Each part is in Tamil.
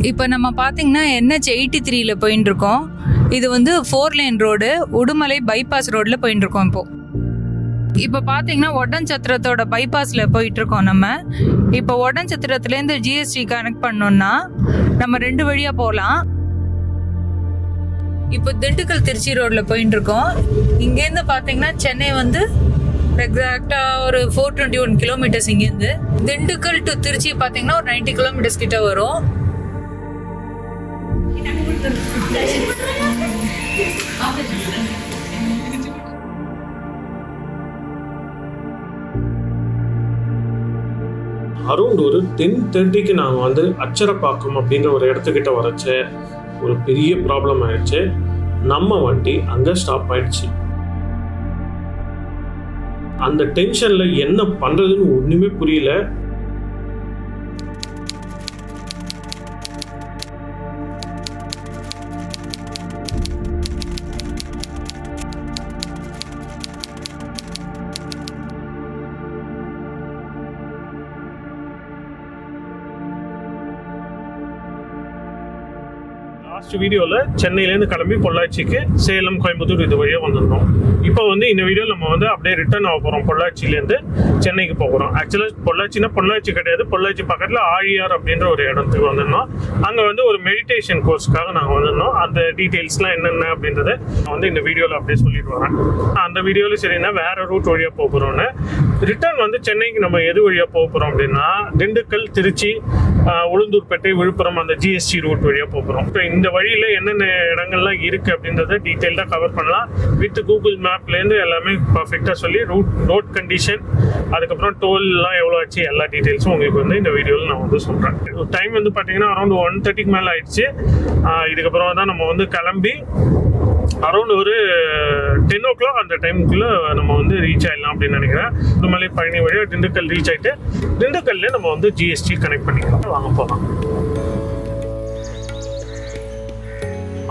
இப்போ நம்ம பார்த்தீங்கன்னா NH 83 போயின்னு இருக்கோம். இது வந்து 4 லேன் ரோடு, உடுமலை பைபாஸ் ரோடில் போயின்னு இருக்கோம். இப்போ பார்த்தீங்கன்னா ஒட்டன்சத்திரத்தோட பைபாஸில் போயிட்டு இருக்கோம். இப்போ ஒட்டன்சத்திரத்துலேருந்து GST கனெக்ட் பண்ணோம்னா நம்ம 2 வழியாக போகலாம். இப்போ திண்டுக்கல் திருச்சி ரோடில் போயிட்டு இருக்கோம். இங்கேருந்து பார்த்தீங்கன்னா சென்னை வந்து எக்ஸாக்டாக ஒரு 421 கிலோமீட்டர்ஸ். இங்கேருந்து திண்டுக்கல் டு திருச்சி பார்த்தீங்கன்னா ஒரு 90 கிலோமீட்டர்ஸ் கிட்ட வரும். அரௌண்ட் ஒரு 10:30க்கு நாங்கள் வந்து அச்சரப்பாக்கம் அப்படின்ற ஒரு இடத்துக்கிட்ட வரச்சு ஒரு பெரிய ப்ராப்ளம் ஆயிடுச்சு. நம்ம வண்டி அங்கே ஸ்டாப் ஆயிடுச்சு. அந்த டென்ஷன்ல என்ன பண்றதுன்னு ஒண்ணுமே புரியல. லாஸ்ட் வீடியோவில் சென்னையிலேருந்து கிளம்பி பொள்ளாச்சிக்கு சேலம், கோயம்புத்தூர் இது வழியாக வந்திருந்தோம். இப்போ வந்து இந்த வீடியோ நம்ம வந்து அப்படியே ரிட்டர்ன் ஆக போகிறோம். பொள்ளாச்சியிலேருந்து சென்னைக்கு போகிறோம். ஆக்சுவலாக பொள்ளாச்சி கிடையாது, பொள்ளாச்சி பக்கத்தில் ஆழியார் அப்படின்ற ஒரு இடத்துக்கு வந்திருந்தோம். அங்கே வந்து ஒரு மெடிடேஷன் கோர்ஸ்க்காக நாங்கள் வந்திருந்தோம். அந்த டீட்டெயில்ஸ்லாம் என்னென்ன அப்படின்றத நான் வந்து இந்த வீடியோவில் அப்படியே சொல்லிட்டு வரேன். அந்த வீடியோவில் சரின்னா வேறு ரூட் வழியாக போக போகிறோன்னு. ரிட்டர்ன் வந்து சென்னைக்கு நம்ம எது வழியாக போக போகிறோம் அப்படின்னா திண்டுக்கல், திருச்சி, உளுந்தூர்பேட்டை, விழுப்புரம் அந்த GST ரூட் வழியாக போகிறோம். இப்போ இந்த வழியில் என்னென்ன இடங்கள்லாம் இருக்குது அப்படின்றத டீட்டெயில்டாக கவர் பண்ணலாம். வித் கூகுள் மேப்லேருந்து எல்லாமே பர்ஃபெக்டாக சொல்லி ரோட் கண்டிஷன், அதுக்கப்புறம் டோல்லாம் எவ்வளோ ஆச்சு, எல்லா டீட்டெயில்ஸும் உங்களுக்கு வந்து இந்த வீடியோவில் நான் வந்து சொல்கிறேன். டைம் வந்து பார்த்தீங்கன்னா அரௌண்ட் 1:30க்கு மேலே ஆயிடுச்சு. இதுக்கப்புறம் தான் நம்ம வந்து கிளம்பி அரௌண்ட் ஒரு 10 o'clock அந்த டைமுக்குள்ளே நம்ம வந்து ரீச் ஆகிடலாம் அப்படின்னு நினைக்கிறேன். உடுமலை பழனி வழியாக திண்டுக்கல் ரீச் ஆகிட்டு திண்டுக்கல்லே நம்ம வந்து GST கனெக்ட் பண்ணிக்கலாம். வாங்க போகலாம்.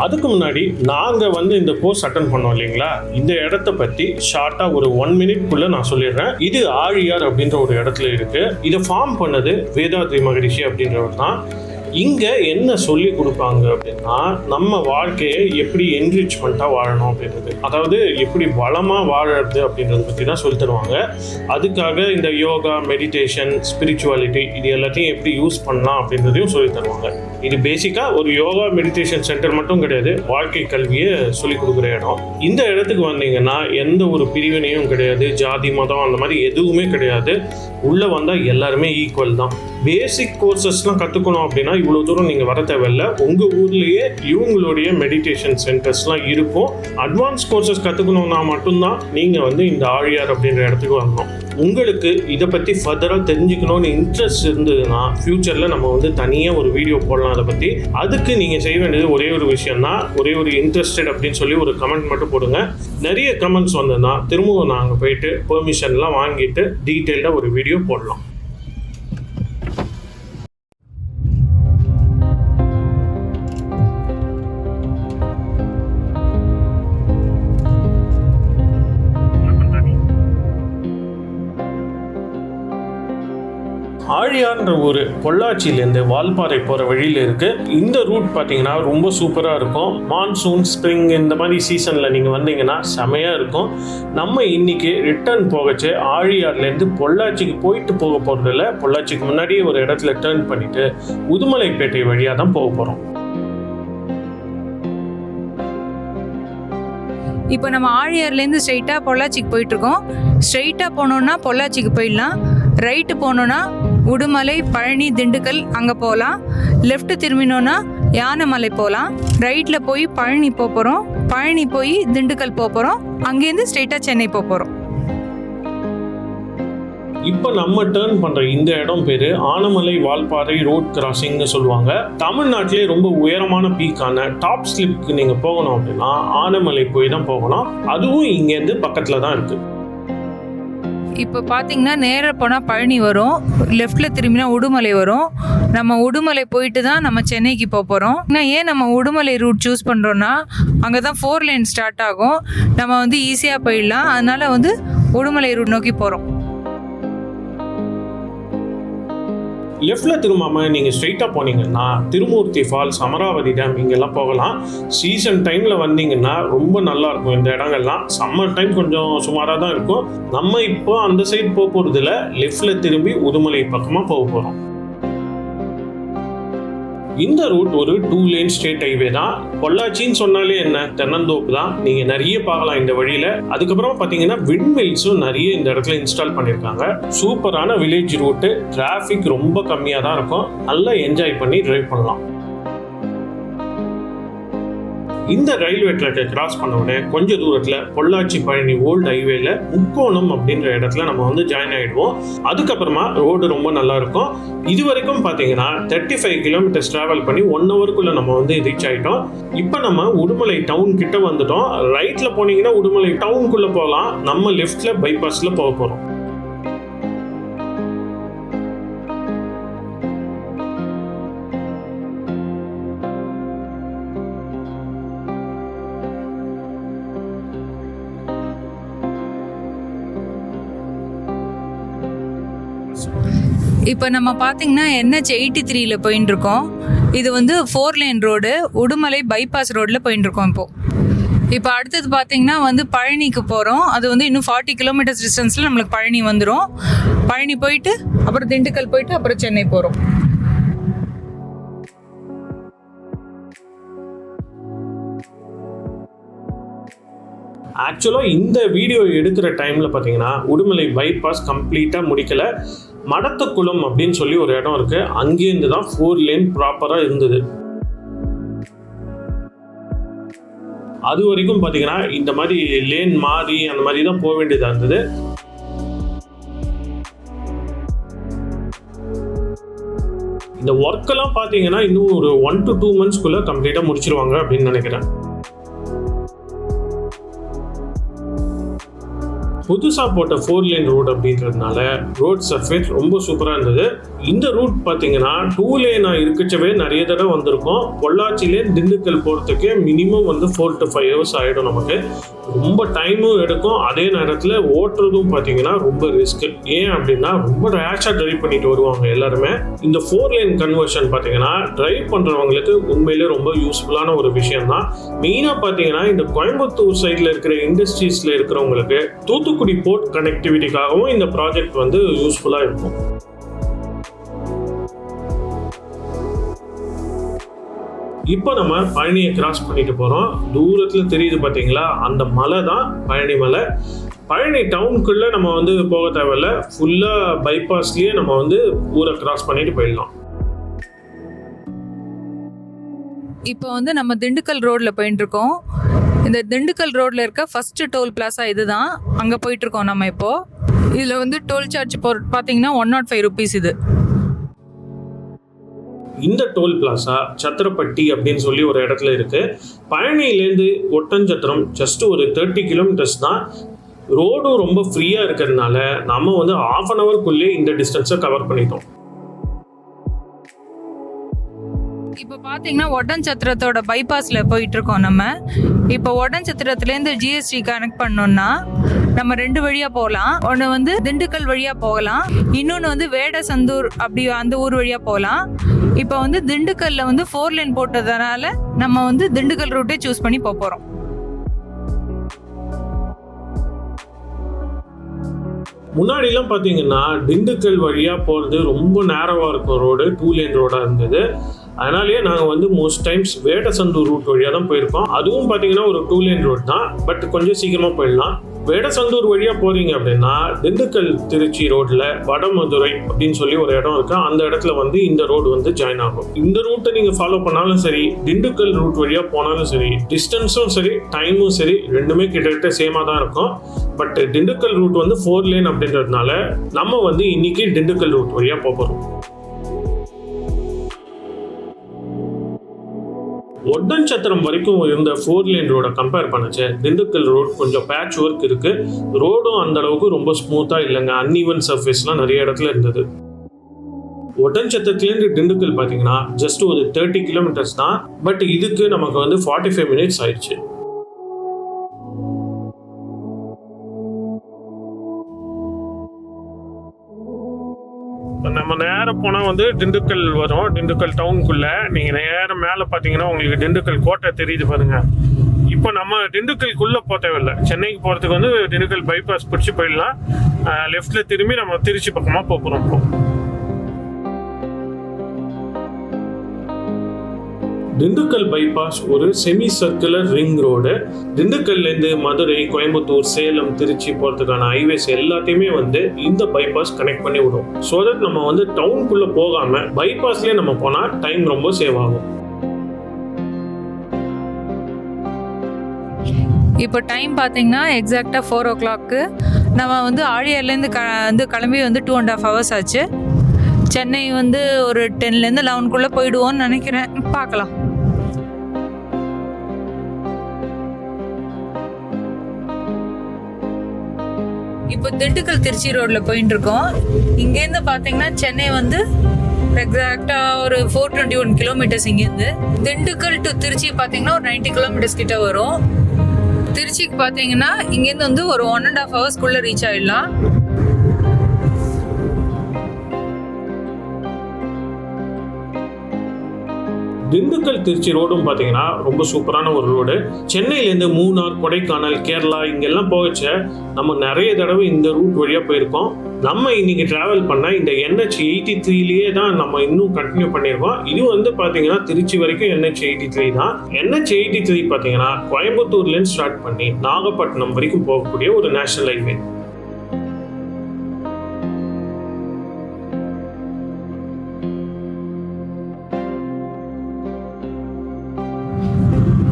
அதுக்கு முன்னாடி நாங்கள் வந்து இந்த கோர்ஸ் அட்டன் பண்ணோம் இல்லைங்களா, இந்த இடத்த பற்றி ஷார்ட்டாக ஒரு 1 minute நான் சொல்லிடுறேன். இது ஆழியார் அப்படின்ற ஒரு இடத்துல இருக்குது. இதை ஃபார்ம் பண்ணது வேதாத்ரி மகரிஷி அப்படின்றவர் தான். இங்கே என்ன சொல்லி கொடுப்பாங்க அப்படின்னா, நம்ம வாழ்க்கையை எப்படி என்ரிச்மெண்ட்டாக வாழணும் அப்படின்றது, அதாவது எப்படி வளமாக வாழறது அப்படின்றத பற்றி தான் சொல்லி தருவாங்க. அதுக்காக இந்த யோகா, மெடிடேஷன், ஸ்பிரிச்சுவாலிட்டி இது எல்லாத்தையும் எப்படி யூஸ் பண்ணலாம் அப்படின்றதையும் சொல்லி தருவாங்க. இது பேசிக்காக ஒரு யோகா மெடிடேஷன் சென்டர் மட்டும் கிடையாது, வாழ்க்கை கல்வியை சொல்லிக் கொடுக்குற இடம். இந்த இடத்துக்கு வந்தீங்கன்னா எந்த ஒரு பிரிவினையும் கிடையாது, ஜாதி, மதம் அந்த மாதிரி எதுவுமே கிடையாது. உள்ளே வந்தால் எல்லாருமே ஈக்குவல் தான். பேசிக் கோர்சஸ்லாம் கற்றுக்கணும் அப்படின்னா இவ்வளோ தூரம் நீங்கள் வர தேவையில்லை. உங்கள் ஊர்லேயே இவங்களுடைய மெடிடேஷன் சென்டர்ஸ்லாம் இருக்கும். அட்வான்ஸ் கோர்சஸ் கற்றுக்கணுன்னா மட்டும்தான் நீங்கள் வந்து இந்த ஆழியார் அப்படின்ற இடத்துக்கு வரணும். உங்களுக்கு இதை பற்றி ஃபர்தராக தெரிஞ்சுக்கணும்னு இன்ட்ரெஸ்ட் இருந்ததுன்னா ஃப்யூச்சரில் நம்ம வந்து தனியாக ஒரு வீடியோ போடலாம் அதை பற்றி. அதுக்கு நீங்கள் செய்ய வேண்டியது ஒரே ஒரு விஷயம் தான், ஒரே ஒரு இன்ட்ரெஸ்டட் அப்படின்னு சொல்லி ஒரு கமெண்ட் மட்டும் போடுங்க. நிறைய கமெண்ட்ஸ் வந்ததுன்னா திரும்பவும் நாங்கள் போயிட்டு பெர்மிஷன்லாம் வாங்கிட்டு டீட்டெயில்டாக ஒரு வீடியோ போடலாம். ஆழியார்ன்ற ஒரு பொள்ளாச்சியிலேருந்து வால்பாறை போகிற வழியில் இருக்குது. இந்த ரூட் பார்த்தீங்கன்னா ரொம்ப சூப்பராக இருக்கும். மான்சூன், ஸ்ப்ரிங் இந்த மாதிரி சீசனில் நீங்கள் வந்தீங்கன்னா செமையாக இருக்கும். நம்ம இன்றைக்கி ரிட்டர்ன் போகச்சு ஆழியார்லேருந்து பொள்ளாச்சிக்கு போயிட்டு போக போகிறதில்ல, பொள்ளாச்சிக்கு முன்னாடியே ஒரு இடத்துல டர்ன் பண்ணிவிட்டு உடுமலைப்பேட்டை வழியாக தான் போக போகிறோம். இப்போ நம்ம ஆழியார்லேருந்து ஸ்ட்ரைட்டாக பொள்ளாச்சிக்கு போயிட்டுருக்கோம். ஸ்ட்ரைட்டாக போனோன்னா பொள்ளாச்சிக்கு போயிடலாம். ரைட்டு போனோன்னா உடுமலை, பழனி, திண்டுக்கல் அங்கே போகலாம். லெஃப்ட்டு திரும்பினோன்னா யானைமலை போகலாம். ரைட்டில் போய் பழனி போக போகிறோம். பழனி போய் திண்டுக்கல் போக போகிறோம். அங்கேருந்து ஸ்ட்ரைட்டாக சென்னை போக போகிறோம். இப்போ நம்ம டர்ன் பண்ணுற இந்த இடம் பேர் ஆனமலை வால்பாறை ரோட் கிராசிங்னு சொல்லுவாங்க. தமிழ்நாட்டிலே ரொம்ப உயரமான பீக்கான டாப் ஸ்லிப்க்கு நீங்கள் போகணும் அப்படின்னா ஆனமலை போய் தான் போகணும். அதுவும் இங்கேருந்து பக்கத்தில் தான் இருக்குது. இப்போ பார்த்தீங்கன்னா நேராக போனால் பழனி வரும், லெஃப்டில் திரும்பினா உடுமலை வரும். நம்ம உடுமலை போயிட்டு தான் நம்ம சென்னைக்கு போக போகிறோம். ஏன் நம்ம உடுமலை ரூட் சூஸ் பண்ணுறோன்னா அங்கே தான் 4 லேன் ஸ்டார்ட் ஆகும். நம்ம வந்து ஈஸியாக போயிடலாம். அதனால் வந்து உடுமலை ரூட் நோக்கி போகிறோம். லெஃப்டில் திரும்பாமல் நீங்கள் ஸ்ட்ரைட்டாக போனீங்கன்னா திருமூர்த்தி ஃபால்ஸ், அமராவதி டேம் இங்கெல்லாம் போகலாம். சீசன் டைமில் வந்தீங்கன்னா ரொம்ப நல்லாயிருக்கும். இந்த இடங்கள்லாம் சம்மர் டைம் கொஞ்சம் சுமாராக தான் இருக்கும். நம்ம இப்போ அந்த சைடு போக போகிறதுல லெஃப்டில் திரும்பி உடுமலை பக்கமாக போக போகிறோம். இந்த ரூட் ஒரு 2 லேன் ஸ்டேட் ஹைவே தான். பொள்ளாச்சின்னு சொன்னாலே என்ன, தென்னந்தோப்பு தான். நீங்கள் நிறைய பார்க்கலாம் இந்த வழியில். அதுக்கப்புறம் பார்த்தீங்கன்னா விண்மில்ஸும் நிறைய இந்த இடத்துல இன்ஸ்டால் பண்ணியிருக்காங்க. சூப்பரான வில்லேஜ் ரூட்டு, டிராஃபிக் ரொம்ப கம்மியாக தான் இருக்கும். நல்லா என்ஜாய் பண்ணி டிரைவ் பண்ணலாம். இந்த ரயில்வே ட்ராக்கை கிராஸ் பண்ண உடனே கொஞ்சம் தூரத்தில் பொள்ளாச்சி பழனி ஓல்டு ஹைவேல முக்கோணம் அப்படின்ற இடத்துல நம்ம வந்து ஜாயின் ஆகிடுவோம். அதுக்கப்புறமா ரோடு ரொம்ப நல்லா இருக்கும். இது வரைக்கும் பார்த்தீங்கன்னா 35 கிலோமீட்டர்ஸ் டிராவல் பண்ணி 1 ஹவருக்குள்ள நம்ம வந்து ரீச் ஆகிட்டோம். இப்போ நம்ம உடுமலை டவுன் கிட்ட வந்துட்டோம். ரைட்ல போனீங்கன்னா உடுமலை டவுனுக்குள்ள போகலாம். நம்ம லெஃப்ட்ல பைபாஸ்ல போக போகிறோம். இப்போ நம்ம பார்த்தீங்கன்னா NH 83 போயின்னு இருக்கோம். இது வந்து 4 லேன் ரோடு, உடுமலை பைபாஸ் ரோடில் போயின்னு இருக்கோம். இப்போ அடுத்தது பார்த்தீங்கன்னா வந்து பழனிக்கு போகிறோம். அது வந்து இன்னும் 40 கிலோமீட்டர்ஸ் டிஸ்டன்ஸில் நம்மளுக்கு பழனி வந்துடும். பழனி போயிட்டு அப்புறம் திண்டுக்கல் போயிட்டு அப்புறம் சென்னை போகிறோம். ஆக்சுவலாக இந்த வீடியோ எடுக்கிற டைமில் பார்த்தீங்கன்னா உடுமலை பைபாஸ் கம்ப்ளீட்டாக முடிக்கலை. மடத்துக்குளம் அப்படின்னு சொல்லி ஒரு இடம் இருக்குது. அங்கேருந்து தான் 4 லேன் ப்ராப்பராக இருந்தது. அது வரைக்கும் பார்த்தீங்கன்னா இந்த மாதிரி லேன் மாறி அந்த மாதிரி தான் போக வேண்டியதாக இருந்தது. இந்த ஒர்க்கெல்லாம் பார்த்தீங்கன்னா இன்னும் ஒரு 1 to 2 monthsக்குள்ளே கம்ப்ளீட்டாக முடிச்சிருவாங்க அப்படின்னு நினைக்கிறேன். புதுசாக போட்ட 4 லேன் ரோடு அப்படின்றதுனால ரோட் சர்ஃபேஸ் ரொம்ப சூப்பராக இருந்தது. இந்த ரூட் பார்த்தீங்கன்னா 2 லேனாக இருக்கச்சவே நிறைய தடவை வந்திருக்கும். பொள்ளாச்சிலேருந்து திண்டுக்கல் போகிறதுக்கே மினிமம் வந்து 4 to 5 hours ஆகிடும். நமக்கு ரொம்ப டைமும் எடுக்கும். அதே நேரத்தில் ஓட்டுறதும் பார்த்தீங்கன்னா ரொம்ப ரிஸ்க். ஏன் அப்படின்னா ரொம்ப ரேஷாக டிரைவ் பண்ணிட்டு வருவாங்க எல்லாருமே. இந்த 4 லேன் கன்வர்ஷன் பார்த்தீங்கன்னா டிரைவ் பண்ணுறவங்களுக்கு உண்மையிலே ரொம்ப யூஸ்ஃபுல்லான ஒரு விஷயம் தான். மெயினாக பார்த்தீங்கன்னா இந்த கோயம்புத்தூர் சைடில் இருக்கிற இண்டஸ்ட்ரீஸில் இருக்கிறவங்களுக்கு தூத்துக்குடி போர்ட் கனெக்டிவிட்டிக்காகவும் இந்த ப்ராஜெக்ட் வந்து யூஸ்ஃபுல்லாக இருக்கும். இப்போ நம்ம பழனியை கிராஸ் பண்ணிட்டு போகிறோம். தூரத்தில் தெரியுது பார்த்தீங்களா, அந்த மலை தான் பழனி மலை. பழனி டவுனுக்குள்ளே நம்ம வந்து போக தேவையில்ல. ஃபுல்லாக பைபாஸ்லேயே நம்ம வந்து ஊரை கிராஸ் பண்ணிட்டு போயிடலாம். இப்போ வந்து நம்ம திண்டுக்கல் ரோடில் போயிட்டு இருக்கோம். இந்த திண்டுக்கல் ரோடில் இருக்க ஃபஸ்ட்டு டோல் பிளாஸா இதுதான். அங்கே போயிட்டுருக்கோம் நம்ம இப்போது. இதில் வந்து டோல் சார்ஜ் பார்த்தீங்கன்னா 105 rupees இது. இந்த டோல் பிளாசா சத்திரப்பட்டி அப்படின்னு சொல்லி ஒரு இடத்துல இருக்கு. பழனியிலேருந்து ஒட்டஞ்சத்திரம் ஜஸ்ட் ஒரு 30 கிலோமீட்டர்ஸ் தான். ரோடும் ரொம்ப ஃப்ரீயாக இருக்கிறதுனால நம்ம வந்து 1/2 hourக்குள்ளே இந்த டிஸ்டன்ஸை கவர் பண்ணிட்டோம். இப்போ பார்த்தீங்கன்னா ஒட்டன்சத்திரத்தோட பைபாஸில் போயிட்டுருக்கோம் நம்ம. இப்போ ஒட்டன்சத்திரத்துலேருந்து GST கனெக்ட் பண்ணோன்னா நம்ம 2 வழியாக போகலாம். ஒன்று வந்து திண்டுக்கல் வழியாக போகலாம், இன்னொன்று வந்து வேடசந்தூர் அப்படி அந்த ஊர் வழியாக போகலாம். இப்போ வந்து திண்டுக்கல்லில் வந்து 4 லேன் போட்டதுனால நம்ம வந்து திண்டுக்கல் ரூட்டே சூஸ் பண்ணி போகிறோம். முன்னாடிலாம் பார்த்தீங்கன்னா திண்டுக்கல் வழியாக போகிறது ரொம்ப நேரவாக இருக்கும். ரோடு 2 லேன் ரோடாக இருந்தது. அதனாலேயே நாங்கள் வந்து மோஸ்ட் டைம்ஸ் வேடசந்தூர் ரூட் வழியாக தான் போயிருக்கோம். அதுவும் பார்த்தீங்கன்னா ஒரு 2 லேன் ரோட் தான், பட் கொஞ்சம் சீக்கிரமாக போயிடலாம். வேடசந்தூர் வழியாக போகிறீங்க அப்படின்னா திண்டுக்கல் திருச்சி ரோட்டில் வடமதுரை அப்படின்னு சொல்லி ஒரு இடம் இருக்கு. அந்த இடத்துல வந்து இந்த ரோடு வந்து ஜாயின் ஆகும். இந்த ரூட்டை நீங்கள் ஃபாலோ பண்ணாலும் சரி, திண்டுக்கல் ரூட் வழியாக போனாலும் சரி, டிஸ்டன்ஸும் சரி டைமும் சரி ரெண்டுமே கிட்டத்தட்ட சேமாக தான் இருக்கும். பட் திண்டுக்கல் ரூட் வந்து 4 லேன் அப்படின்றதுனால நம்ம வந்து இன்னைக்கு திண்டுக்கல் ரூட் வழியாக போகிறோம். ஒட்டன்சத்திரம் வரைக்கும் இருந்த 4 லேன் ரோட கம்பேர் பண்ணச்சு திண்டுக்கல் ரோட் கொஞ்சம் பேட்ச் ஒர்க் இருக்கு. ரோடும் அந்த அளவுக்கு ரொம்ப ஸ்மூத்தா இல்லைங்க. அன்இவன் சர்ஃபேஸ்லாம் நிறைய இடத்துல இருந்தது. ஒட்டன்சத்திரத்துலேருந்து திண்டுக்கல் பார்த்தீங்கன்னா ஜஸ்ட் ஒரு 30 கிலோமீட்டர்ஸ் தான். பட் இதுக்கு நமக்கு வந்து 45 minutes ஆயிடுச்சு. நம்ம நேரம் நேராக போனால் வந்து திண்டுக்கல் வரும். திண்டுக்கல் டவுனுக்குள்ளே நீங்கள் நேராக மேலே பார்த்தீங்கன்னா உங்களுக்கு திண்டுக்கல் கோட்டை தெரியுது பாருங்க. இப்போ நம்ம திண்டுக்கல்குள்ளே போக தேவையில்லை. சென்னைக்கு போகிறதுக்கு வந்து திண்டுக்கல் பைபாஸ் பிடிச்சி போயிடலாம். லெஃப்டில் திரும்பி நம்ம திருச்சி பக்கமாக போகிறோம். இப்போ திண்டுக்கல் பைபாஸ் ஒரு செமி சர்க்குலர் ரிங் ரோடு. திண்டுக்கல்லேருந்து மதுரை, கோயம்புத்தூர், சேலம், திருச்சி போகிறதுக்கான ஹைவேஸ் எல்லாத்தையுமே வந்து இந்த பைபாஸ் கனெக்ட் பண்ணி விடும். ஸோ தட் நம்ம வந்து டவுனுக்குள்ளே போகாமல் பைபாஸ்லேயே நம்ம போனால் டைம் ரொம்ப சேவ் ஆகும். இப்போ டைம் பார்த்தீங்கன்னா எக்ஸாக்டாக 4 o'clock. நம்ம வந்து ஆழியார்லேருந்து வந்து கிளம்பி வந்து 2.5 hours ஆச்சு. சென்னை வந்து ஒரு 10லேருந்து 11 போயிடுவோன்னு நினைக்கிறேன். பார்க்கலாம். இப்போ திண்டுக்கல் திருச்சி ரோட்டில் போயிட்டு இருக்கோம். இங்கேருந்து பார்த்தீங்கன்னா சென்னை வந்து எக்ஸாக்டாக ஒரு 421 kilometers இங்கேருந்து. திண்டுக்கல் டு திருச்சி பார்த்தீங்கன்னா ஒரு 90 kilometers கிட்ட வரும். திருச்சிக்கு பார்த்தீங்கன்னா இங்கேருந்து வந்து ஒரு 1.5 hours ரீச் ஆகிடலாம். திண்டுக்கல் திருச்சி ரோடும் பார்த்தீங்கன்னா ரொம்ப சூப்பரான ஒரு ரோடு. சென்னையிலேருந்து மூணார், கொடைக்கானல், கேரளா இங்கெல்லாம் போகச்ச நம்ம நிறைய தடவை இந்த ரூட் வழியாக போயிருக்கோம். நம்ம இன்னைக்கு டிராவல் பண்ண இந்த NH 83லேயே தான் நம்ம இன்னும் கண்டினியூ பண்ணியிருக்கோம். இது வந்து பார்த்தீங்கன்னா திருச்சி வரைக்கும் NH 83 தான். NH 83 பார்த்தீங்கன்னா கோயம்புத்தூர்லேருந்து ஸ்டார்ட் பண்ணி நாகப்பட்டினம் வரைக்கும் போகக்கூடிய ஒரு நேஷனல் ஹைவே.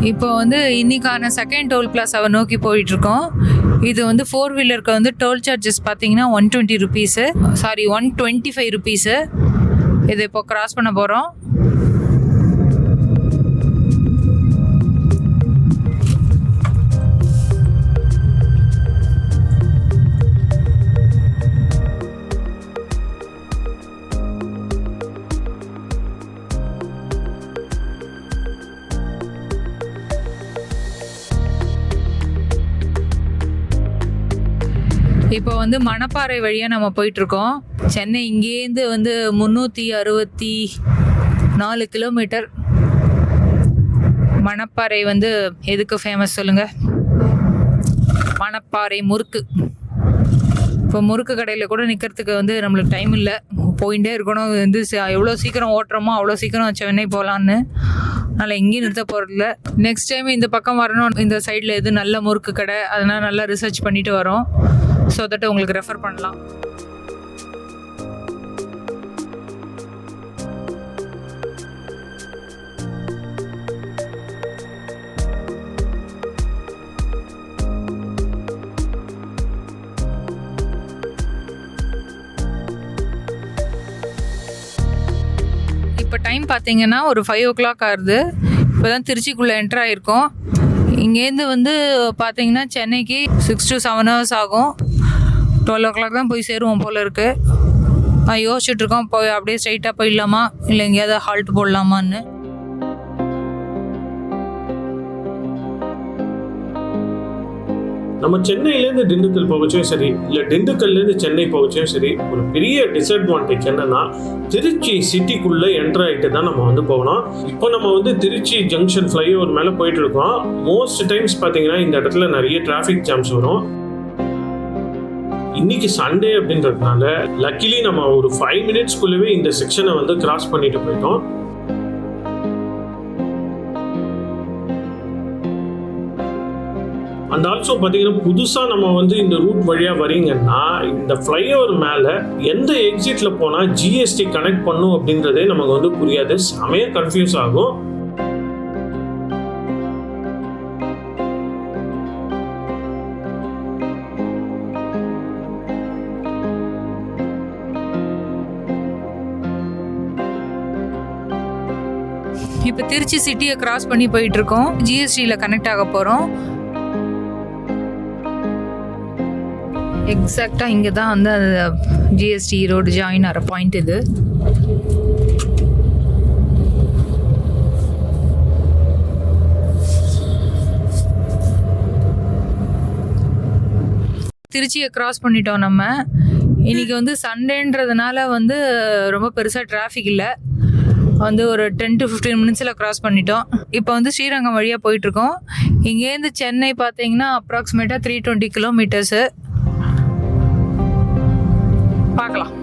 இப்போ வந்து இன்னைக்கான செகண்ட் டோல் பிளாஸாவை நோக்கி போயிட்டு இருக்கோம். இது வந்து 4-wheelerக்கு வந்து டோல் சார்ஜஸ் பார்த்தீங்கன்னா 120 rupees, 125 rupees. இது இப்போ கிராஸ் பண்ண போகிறோம். இப்போ வந்து மணப்பாறை வழியாக நம்ம போயிட்டுருக்கோம். சென்னை இங்கேருந்து வந்து 364 kilometer. மணப்பாறை வந்து எதுக்கு ஃபேமஸ் சொல்லுங்கள்? மணப்பாறை முறுக்கு. இப்போ முறுக்கு கடையில் கூட நிற்கிறதுக்கு வந்து நம்மளுக்கு டைம் இல்லை, போயிட்டே இருக்கணும். வந்து எவ்வளோ சீக்கிரம் ஓட்டுறோமோ அவ்வளோ சீக்கிரம் சென்னை போகலான்னு. அதனால் எங்கேயும் நிறுத்த போகிறதில்ல. நெக்ஸ்ட் டைம் இந்த பக்கம் வரணும், இந்த சைடில் எது நல்ல முறுக்கு கடை அதனால் நல்லா ரிசர்ச் பண்ணிட்டு வரோம். ஸோ தட் உங்களுக்கு ரெஃபர் பண்ணலாம். இப்போ டைம் பார்த்தீங்கன்னா ஒரு 5 o'clock ஆகுது. இப்போ தான் திருச்சிக்குள்ளே என்ட்ரு ஆகிருக்கோம். இங்கேருந்து வந்து பார்த்தீங்கன்னா சென்னைக்கு 6 to 7 hours ஆகும். 12 o'clock தான் போய் சேருவோம் போல் இருக்குது. யோசிச்சுட்ருக்கோம், போய் அப்படியே ஸ்ட்ரைட்டாக போயிடலாமா இல்லை எங்கேயாவது ஹால்ட் போடலாமான்னு. நம்ம சென்னையிலேருந்து திண்டுக்கல் போகச்சும் சரி, இல்லை திண்டுக்கல்லேருந்து சென்னை போகச்சும் சரி, ஒரு பெரிய டிஸ்அட்வான்டேஜ் என்னன்னா திருச்சி சிட்டிக்குள்ளே என்ட்ரு ஆகிட்டு தான் நம்ம வந்து போகணும். இப்போ நம்ம வந்து திருச்சி ஜங்ஷன் ஃப்ளைஓவர் மேலே போயிட்டு இருக்கோம். மோஸ்ட் டைம்ஸ் பார்த்தீங்கன்னா இந்த இடத்துல நிறைய டிராஃபிக் ஜாம்ஸ் வரும். இன்னைக்கு சண்டே அப்படின்றதுனால லக்கிலி நம்ம ஒரு 5 minutesக்குள்ளவே இந்த செக்ஷனை வந்து கிராஸ் பண்ணிட்டு போயிட்டோம். அண்ட் ஆல்சோ பார்த்தீங்கன்னா புதுசாக நம்ம வந்து இந்த ரூட் வழியாக வரீங்கன்னா இந்த ஃப்ளைஓவர் மேலே எந்த எக்ஸிட்டில் போனால் GST கனெக்ட் பண்ணும் அப்படின்றதே நமக்கு வந்து புரியாது, செமையா கன்ஃபியூஸ் ஆகும். இப்போ திருச்சி சிட்டியை கிராஸ் பண்ணி போயிட்டுருக்கோம். GSTயில் கனெக்ட் ஆக போகிறோம். எக்ஸாக்டாக இங்கே தான் வந்து அந்த GST ரோடு ஜாயின் ஆகிற பாயிண்ட் இது. திருச்சியை கிராஸ் பண்ணிட்டோம் நம்ம. இன்றைக்கி வந்து சண்டேன்றதுனால வந்து ரொம்ப பெருசாக டிராஃபிக் இல்லை, வந்து ஒரு 10 to 15 மினிட்ஸில் க்ராஸ் பண்ணிட்டோம். இப்போ வந்து ஸ்ரீரங்கம் வழியாக போயிட்டுருக்கோம். இங்கேருந்து சென்னை பார்த்தீங்கன்னா அப்ராக்சிமேட்டாக 320 கிலோமீட்டர்ஸு. பார்க்கலாம்.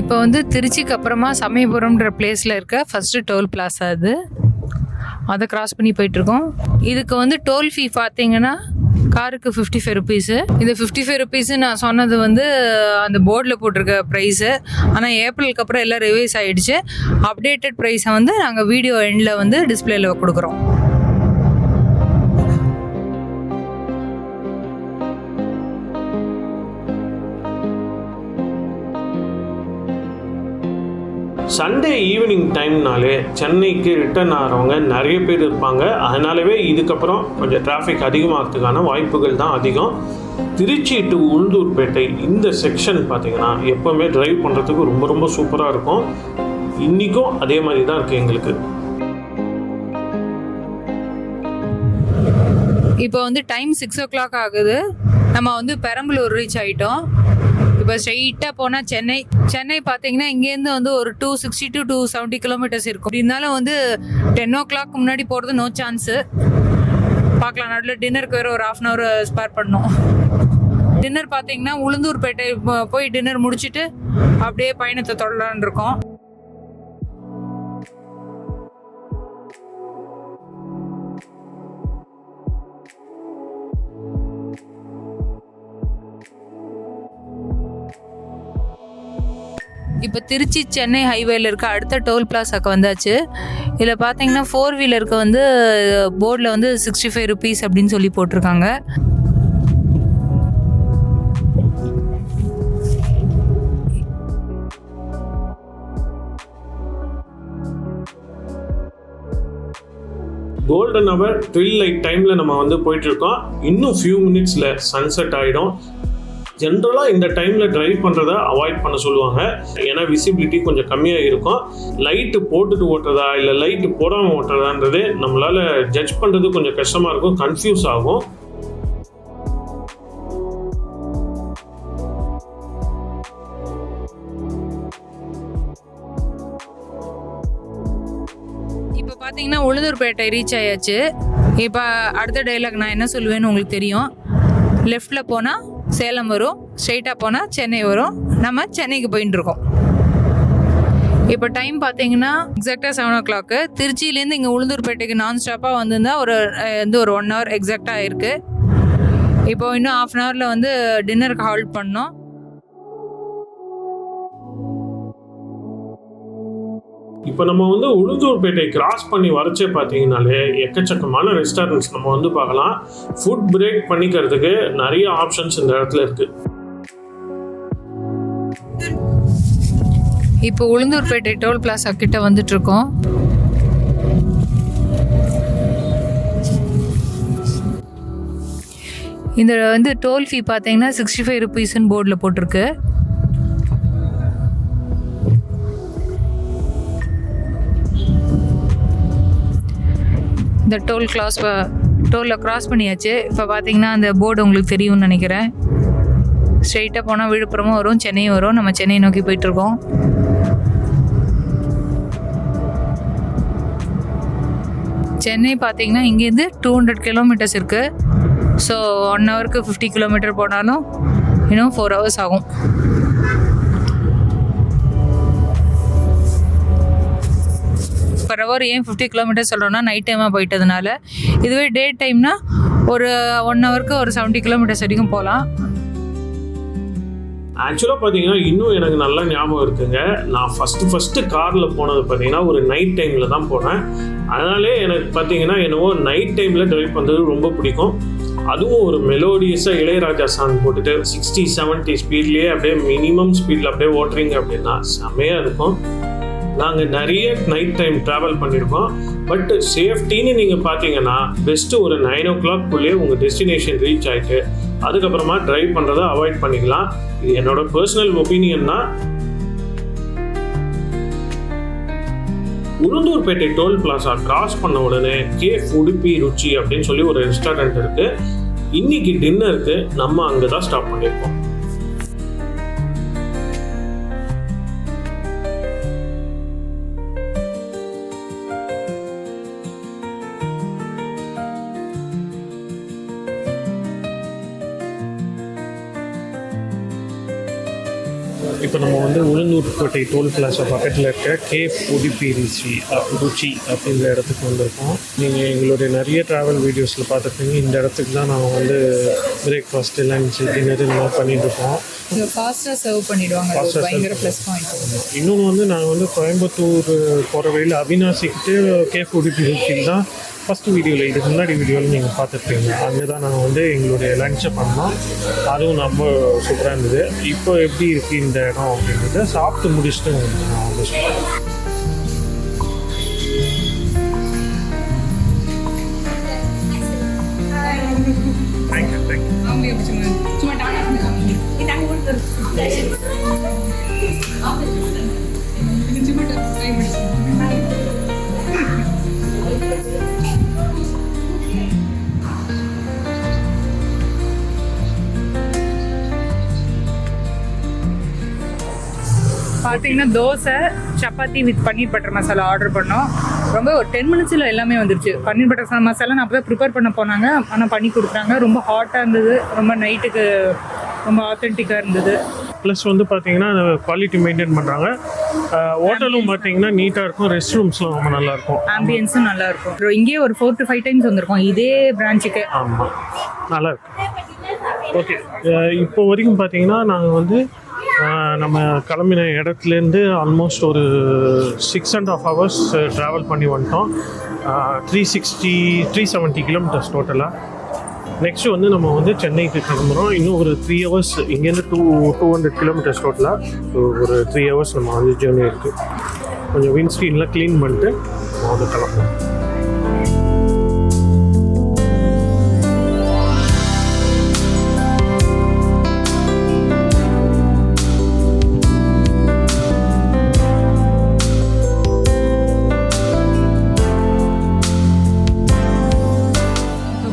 இப்போ வந்து திருச்சிக்கு அப்புறமா சமயபுரம்ன்ற பிளேஸில் இருக்க ஃபஸ்ட்டு டோல் பிளாஸா அது, அதை கிராஸ் பண்ணி போயிட்டுருக்கோம். இதுக்கு வந்து டோல் ஃபீ பார்த்தீங்கன்னா காருக்கு 55 ருபீஸு. இந்த 55 ருபீஸு நான் சொன்னது வந்து அந்த போர்டில் போட்டிருக்க ப்ரைஸு. ஆனால் ஏப்ரலுக்கு அப்புறம் எல்லாம் ரிவைஸ் ஆகிடுச்சு. அப்டேட்டட் ப்ரைஸை வந்து நாங்கள் வீடியோ எண்டில் வந்து டிஸ்பிளேல கொடுக்குறோம். சண்டே ஈவினிங் டைம்னாலே சென்னைக்கு ரிட்டர்ன் ஆகிறவங்க நிறைய பேர் இருப்பாங்க. அதனாலவே இதுக்கப்புறம் கொஞ்சம் டிராஃபிக் அதிகமாகிறதுக்கான வாய்ப்புகள் தான் அதிகம். திருச்சி டு உளுந்தூர்பேட்டை இந்த செக்ஷன் பார்த்தீங்கன்னா எப்போவுமே டிரைவ் பண்ணுறதுக்கு ரொம்ப ரொம்ப சூப்பராக இருக்கும். இன்றைக்கும் அதே மாதிரி தான் இருக்குது எங்களுக்கு. இப்போ வந்து டைம் 6 o'clock ஆகுது. நம்ம வந்து பெரம்பலூர் ரீச் ஆகிட்டோம். இப்போ ஸ்ட்ரெயிட்டாக போனால் சென்னை பார்த்தீங்கன்னா இங்கேருந்து வந்து ஒரு 260 to 270 கிலோமீட்டர்ஸ் இருக்கும். இருந்தாலும் வந்து 10 o'clock முன்னாடி போகிறது நோ சான்ஸு. பார்க்கலாம். நடுவில் டின்னருக்கு வேறு ஒரு 1/2 hour ஸ்பேர் பண்ணோம். டின்னர் பார்த்தீங்கன்னா உளுந்தூர்பேட்டை போய் டின்னர் முடிச்சுட்டு அப்படியே பயணத்தை தொடரலான்னு இருக்கோம். இப்போ திருச்சி சென்னை ஹைவேல இருக்க அடுத்த டோல் பிளாஸாக்கு வந்தாச்சு. இதில் பார்த்தீங்கன்னா 4 வீலருக்கு வந்து போர்டில் வந்து 65 ருபீஸ் அப்படின்னு சொல்லி போட்டிருக்காங்க. கோல்டன் ஹவர் ட்ரில் லைட் டைமில் நம்ம வந்து போயிட்டுருக்கோம். இன்னும் ஃபியூ மினிட்ஸில் சன்செட் ஆகிடும். ஜென்ரலாக இந்த டைமில் ட்ரைவ் பண்ணுறத அவாய்ட் பண்ண சொல்லுவாங்க. ஏன்னா விசிபிலிட்டி கொஞ்சம் கம்மியாக இருக்கும். லைட்டு போட்டுட்டு ஓட்டுறதா இல்லை லைட்டு போடாமல் ஓட்டுறதான்றது நம்மளால் ஜட்ஜ் பண்ணுறது கொஞ்சம் கஷ்டமாக இருக்கும், கன்ஃபியூஸ் ஆகும். இப்போ பார்த்தீங்கன்னா உளுந்தூர்பேட்டை ரீச் ஆயாச்சு. இப்போ அடுத்த டைலாக் நான் என்ன சொல்லுவேன்னு உங்களுக்கு தெரியும். லெஃப்டில் போனால் சேலம் வரும், ஸ்ட்ரெயிட்டாக போனால் சென்னை வரும். நம்ம சென்னைக்கு போயிட்டு இருக்கோம். இப்போ டைம் பார்த்தீங்கன்னா எக்ஸாக்டாக 7 o'clock. திருச்சியிலேருந்து இங்கே உளுந்தூர்பேட்டைக்கு நான் ஸ்டாப்பாக வந்திருந்தால் ஒரு 1 hour எக்ஸாக்டாக இருக்குது. இப்போ இன்னும் 1/2 hourல வந்து டின்னருக்கு ஹால்ட் பண்ணோம். இப்போ நம்ம வந்து உளுந்தூர்பேட்டை கிராஸ் பண்ணி வரச்சே பார்த்தீங்கன்னாலே எக்கச்சக்கமான ரெஸ்டாரண்ட்ஸ் நம்ம வந்து பார்க்கலாம். ஃபுட் பிரேக் பண்ணிக்கிறதுக்கு நிறைய ஆப்ஷன்ஸ் இந்த இடத்துல இருக்குது. இப்போ உளுந்தூர்பேட்டை டோல் பிளாஸா கிட்ட வந்துட்டு இருக்கோம். இந்த வந்து டோல் ஃபீ பார்த்தீங்கன்னா 65 ருபீஸ்ன்னு போர்டில் போட்டிருக்கு. இந்த டோலில் கிராஸ் பண்ணியாச்சு. இப்போ பார்த்தீங்கன்னா அந்த போர்டு உங்களுக்கு தெரியும்னு நினைக்கிறேன். ஸ்ட்ரெயிட்டாக போனால் விழுப்புரமும் வரும், சென்னையும் வரும். நம்ம சென்னை நோக்கி போயிட்டுருக்கோம். சென்னை பார்த்தீங்கன்னா இங்கேருந்து 200 கிலோமீட்டர்ஸ் இருக்குது. ஸோ 1 hourக்கு 50 கிலோமீட்டர் போனாலும் இன்னும் 4 hours ஆகும். பர் ஹவர் ஏன் 50 கிலோமீட்டர் சொல்கிறோன்னா நைட் டைமாக போயிட்டதுனால. இதுவே டே டைம்னா ஒரு 1 hourக்கு ஒரு 70 கிலோமீட்டர்ஸ் வரைக்கும் போகலாம். ஆக்சுவலாக பார்த்தீங்கன்னா இன்னும் எனக்கு நல்லா ஞாபகம் இருக்குங்க. நான் ஃபஸ்ட்டு காரில் போனது பார்த்தீங்கன்னா ஒரு நைட் டைமில் தான் போனேன். அதனாலே எனக்கு பார்த்தீங்கன்னா என்னவோ நைட் டைமில் ட்ரைவ் பண்ணுறது ரொம்ப பிடிக்கும். அதுவும் ஒரு மெலோடியஸாக இளையராஜா சாங் போட்டுட்டு 60-70 ஸ்பீட்லேயே அப்படியே மினிமம் ஸ்பீடில் அப்படியே ஓட்டுறீங்க அப்படின்னா செம்மையாக இருக்கும். நாங்கள் நிறைய நைட் டைம் ட்ராவல் பண்ணியிருக்கோம். பட் சேஃப்டின்னு நீங்கள் பார்த்தீங்கன்னா பெஸ்ட்டு ஒரு 9 o'clock உங்கள் டெஸ்டினேஷன் ரீச் ஆகிட்டு அதுக்கப்புறமா ட்ரைவ் பண்ணுறதை அவாய்ட் பண்ணிக்கலாம். இது என்னோட பர்சனல் ஒப்பீனியன் தான். உளுந்தூர்பேட்டை டோல் பிளாஸா கிராஸ் பண்ண உடனே கேஃப் உடுப்பி ருச்சி அப்படின்னு சொல்லி ஒரு ரெஸ்டாரண்ட் இருக்குது. இன்னைக்கு டின்னருக்கு நம்ம அங்கே தான் ஸ்டாப் பண்ணியிருக்கோம். இப்போ நம்ம வந்து உளுந்தூர்பேட்டை டோல் பிளாஸா பக்கத்தில் இருக்க கேப் உடுப்பி ருச்சி அப்படிங்கிற இடத்துக்கு வந்திருக்கோம். நீங்கள் எங்களுடைய நிறைய ட்ராவல் வீடியோஸில் பார்த்துருப்பீங்க. இந்த இடத்துக்கு தான் நம்ம வந்து பிரேக்ஃபாஸ்ட், லஞ்ச், டின்னர் இதெல்லாம் பண்ணிட்டுருக்கோம். ஃபாஸ்ட்டாக சர்வ் பண்ணிவிடுவாங்க, பயங்கர ப்ளஸ் பாயிண்ட். இன்னொன்று வந்து நாங்கள் வந்து கோயம்புத்தூர் போகிற வழியில் அவினாசிக்கிட்டு கேப் உடுப்பி ருச்சியில் தான் ஃபஸ்ட்டு வீடியோவில், இதுக்கு முன்னாடி வீடியோவில் நீங்கள் பார்த்துருப்பீங்க. அங்கே தான் நாங்கள் வந்து எங்களுடைய லஞ்சை பண்ணோம். அதுவும் ரொம்ப சூப்பராக இருந்தது. இப்போ எப்படி இருக்குது இந்த இடம் அப்படின்றத சாப்பிட்டு முடிச்சுட்டு நான் வந்து சொல்கிறேன். பார்த்தீங்கன்னா dosa, chapati with paneer butter masala order பண்ணோம். ரொம்ப ஒரு 10 மினிட்ஸில் எல்லாமே வந்துருச்சு. பன்னீர் பட்டர் மசாலா நான் அப்போ தான் ப்ரிப்பேர் பண்ண போனாங்க, ஆனால் பண்ணி கொடுக்குறாங்க. ரொம்ப ஹாட்டாக இருந்தது, ரொம்ப நைட்டுக்கு ரொம்ப ஆத்தென்டிக்காக இருந்தது. ப்ளஸ் வந்து பார்த்தீங்கன்னா குவாலிட்டி மெயின்டைன் பண்ணுறாங்க. ஹோட்டலும் பார்த்தீங்கன்னா நீட்டாக இருக்கும். ரெஸ்ட் ரூம்ஸ்லாம் ரொம்ப நல்லாயிருக்கும், ஆம்பியன்ஸும் நல்லாயிருக்கும். இங்கேயே ஒரு 4 to 5 டைம்ஸ் வந்திருக்கோம் இதே பிரான்ச்சுக்கு. ஆமாம், நல்லாயிருக்கும். ஓகே, இப்போ வரைக்கும் பார்த்தீங்கன்னா நாங்கள் வந்து நம்ம கிளம்பின இடத்துலேருந்து ஆல்மோஸ்ட் ஒரு 6.5 hours ட்ராவல் பண்ணி வந்துட்டோம். 370 கிலோமீட்டர்ஸ் டோட்டலாக. நெக்ஸ்ட்டு வந்து நம்ம வந்து சென்னைக்கு கிளம்புறோம். இன்னும் ஒரு 3 hours, இங்கேருந்து 200 கிலோமீட்டர்ஸ் டோட்டலாக. ஒரு 3 hours நம்ம வந்து ஜேர்னி இருக்குது. கொஞ்சம் விண்ட்ஸ்க்ரீன்லாம் க்ளீன் பண்ணிட்டு நம்ம வந்து கிளம்புறோம்.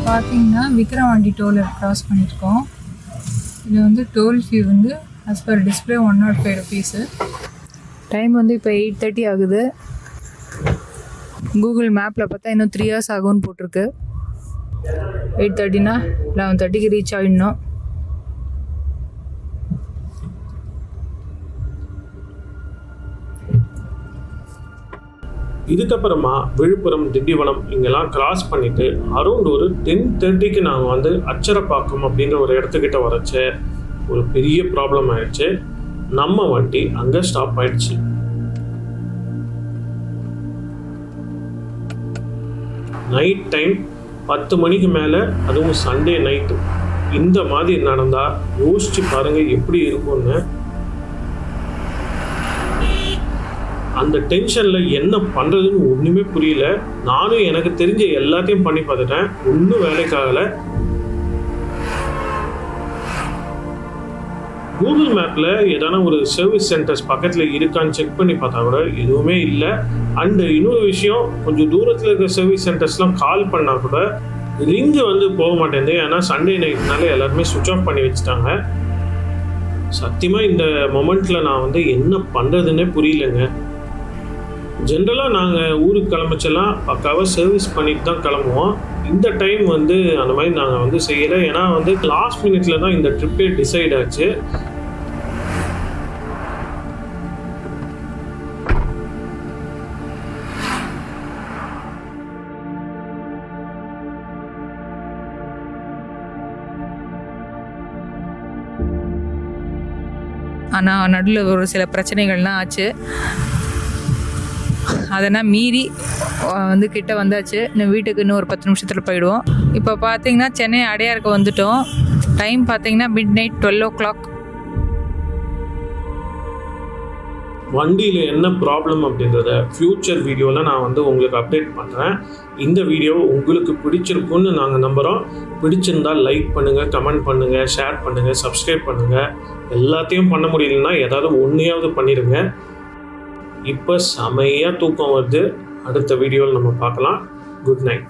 பார்த்தீங்கன்னா விக்ரவாண்டி டோலை க்ராஸ் பண்ணியிருக்கோம். இதில் வந்து டோல் ஃபீ வந்து as per display 105 rupees. Time வந்து இப்போ 8:30 ஆகுது. கூகுள் மேப்பில் பார்த்தா இன்னும் 3 hours ஆகும்னு போட்டிருக்கு. 8:30னா 11:30க்கு ரீச் ஆகிடணும். இதுக்கப்புறமா விழுப்புரம், திண்டிவனம் இங்கெல்லாம் கிராஸ் பண்ணிவிட்டு அரௌண்ட் ஒரு 10:30க்கு நாங்கள் வந்து அச்சரப்பாக்கம் அப்படின்ற ஒரு இடத்துக்கிட்ட வரச்ச ஒரு பெரிய ப்ராப்ளம் ஆயிடுச்சு. நம்ம வண்டி அங்கே ஸ்டாப் ஆயிடுச்சு. நைட் டைம் 10 மணிக்கு மேலே, அதுவும் சண்டே நைட்டு இந்த மாதிரி நடந்தால் யோசிச்சு பாருங்கள் எப்படி இருக்கும்னு. அந்த டென்ஷனில் என்ன பண்ணுறதுன்னு ஒன்றுமே புரியல. நானும் எனக்கு தெரிஞ்ச எல்லாத்தையும் பண்ணி பார்த்துட்டேன், ஒன்றும் வேலைக்காகலை. கூகுள் மேப்பில் ஏதான ஒரு சர்வீஸ் சென்டர்ஸ் பக்கத்தில் இருக்கான்னு செக் பண்ணி பார்த்தா கூட எதுவுமே இல்லை. அண்டு இன்னொரு விஷயம், கொஞ்சம் தூரத்தில் இருக்கிற சர்வீஸ் சென்டர்ஸ்லாம் கால் பண்ணால் கூட ரிங்கு வந்து போக மாட்டேங்குது. ஏன்னா சண்டே நைட்னால எல்லாருமே சுவிட்ச் ஆஃப் பண்ணி வச்சுட்டாங்க. சத்தியமாக இந்த மொமெண்ட்டில் நான் வந்து என்ன பண்ணுறதுன்னே புரியலைங்க. ஜென்ரலாக நாங்கள் ஊருக்கு கிளம்பிச்செல்லாம் பக்காவாக சர்வீஸ் பண்ணிட்டு தான் கிளம்புவோம். இந்த டைம் வந்து அந்த மாதிரி நாங்கள் வந்து செய்யலை. ஏன்னா வந்து லாஸ்ட் மினிட்ல தான் இந்த ட்ரிப்பே டிசைட் ஆச்சு. ஆனால் நடுவில் ஒரு சில பிரச்சனைகள்லாம் ஆச்சு. அதெல்லாம் மீறி வந்து கிட்ட வந்தாச்சு. இன்னும் வீட்டுக்கு இன்னும் ஒரு 10 நிமிஷத்தில் போயிடுவோம். இப்போ பார்த்தீங்கன்னா சென்னை அடையாருக்கு வந்துட்டோம். டைம் பார்த்தீங்கன்னா midnight 12 o'clock. வண்டியில் என்ன ப்ராப்ளம் அப்படின்றத ஃப்யூச்சர் வீடியோவில் நான் வந்து உங்களுக்கு அப்டேட் பண்ணுறேன். இந்த வீடியோ உங்களுக்கு பிடிச்சிருக்குன்னு நாங்கள் நம்புகிறோம். பிடிச்சிருந்தால் லைக் பண்ணுங்கள், கமெண்ட் பண்ணுங்கள், ஷேர் பண்ணுங்கள், சப்ஸ்கிரைப் பண்ணுங்கள். எல்லாத்தையும் பண்ண முடியலன்னா ஏதாவது ஒன்றையாவது பண்ணிடுங்க. இப்போ செமையாக தூக்கம் வருது. அடுத்த வீடியோவில் நம்ம பார்க்கலாம். Good night.